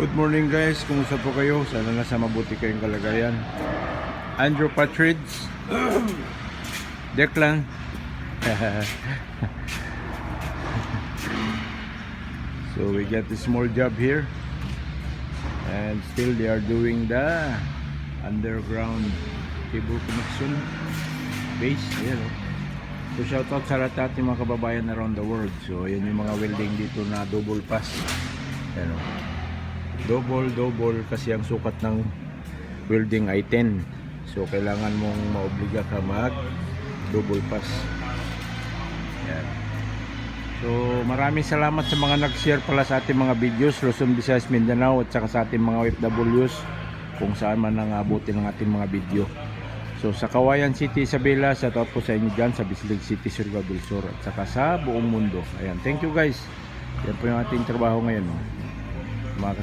Good morning guys, kumusta po kayo? Sana nasa mabuti kayong kalagayan. Andrew Patridge Declan So we got a small job here, and still they are doing the underground cable connection base. Ayan, oh. So shoutout sa lahat natin mga kababayan around the world. So ayan yung mga welding dito na double pass. Ayan, oh. Double kasi ang sukat ng welding ay 10. So kailangan mong maobliga ka mag double pass. Yan. So maraming salamat sa mga nag-share pala sa ating mga videos, Luzon, Visayas, Mindanao, at saka sa ating mga OFWs kung saan man nangabuti ng ating mga video. So sa Kawayan City, Isabela, shoutout po sa inyo dyan, sa Bislig City, Surigao del Sur, at saka sa buong mundo. Ayan, thank you guys. Yan po yung ating trabaho ngayon, no? Mga